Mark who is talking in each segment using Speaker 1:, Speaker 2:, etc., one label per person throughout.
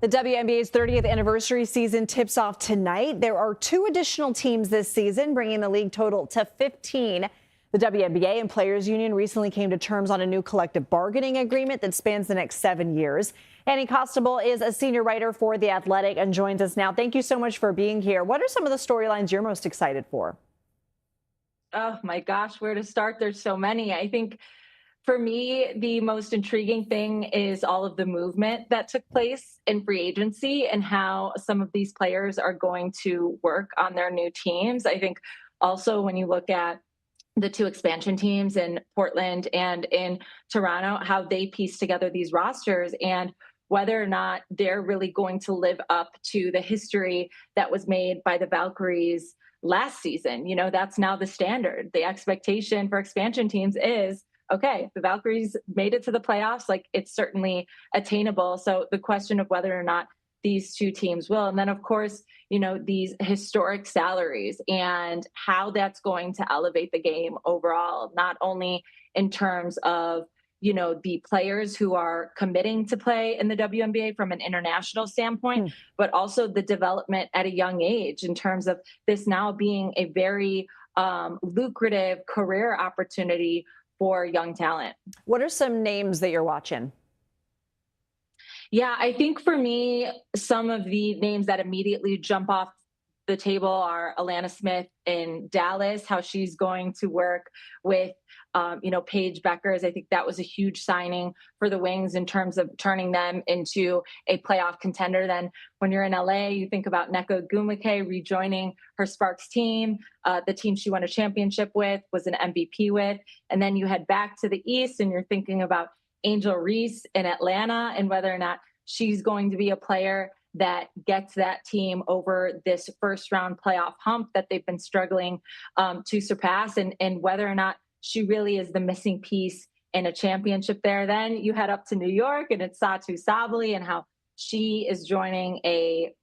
Speaker 1: The WNBA's 30th anniversary season tips off tonight. There are 2 additional teams this season, bringing the league total to 15. The WNBA and Players Union recently came to terms on a new collective bargaining agreement that spans the next 7 years. Anna Costabile is a senior writer for The Athletic and joins us now. Thank you so much for being here. What are some of the storylines you're most excited for?
Speaker 2: Oh my gosh, where to start? There's so many. I think for me, the most intriguing thing is all of the movement that took place in free agency and how some of these players are going to work on their new teams. I think also when you look at the 2 expansion teams in Portland and in Toronto, how they piece together these rosters and whether or not they're really going to live up to the history that was made by the Valkyries last season. You know, that's now the standard. The expectation for expansion teams is, okay, the Valkyries made it to the playoffs, like it's certainly attainable. So the question of whether or not these 2 teams will, and then of course, you know, these historic salaries and how that's going to elevate the game overall, not only in terms of, you know, the players who are committing to play in the WNBA from an international standpoint, but also the development at a young age in terms of this now being a very lucrative career opportunity for young talent.
Speaker 1: What are some names that you're watching?
Speaker 2: Yeah, I think for me, some of the names that immediately jump off the table are Alana Smith in Dallas, how she's going to work with, Paige Beckers. I think that was a huge signing for the Wings in terms of turning them into a playoff contender. Then when you're in LA, you think about Nneka Ogwumike rejoining her Sparks team, the team she won a championship with, was an MVP with. And then you head back to the East and you're thinking about Angel Reese in Atlanta and whether or not she's going to be a player that gets that team over this first round playoff hump that they've been struggling to surpass, and whether or not she really is the missing piece in a championship there. Then you head up to New York and it's Satu Sabally and how she is joining a,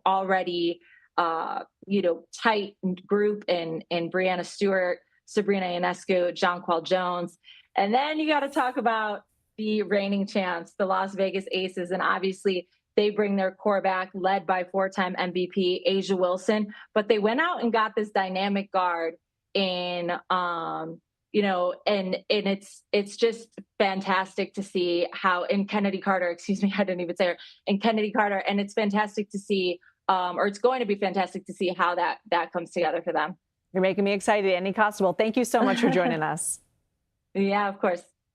Speaker 2: already, tight group in Brianna Stewart, Sabrina Ionescu, Jonquel Jones. And then you got to talk about the reigning champs, the Las Vegas Aces, and obviously they bring their core back, led by 4-time MVP Asia Wilson. But they went out and got this dynamic guard in, and it's just fantastic to see how in Kennedy Carter, excuse me, I didn't even say her, in Kennedy Carter, and it's fantastic to see, or it's going to be fantastic to see how that comes together for them.
Speaker 1: You're making me excited, Anna Costabile. Thank you so much for joining us.
Speaker 2: Yeah, of course.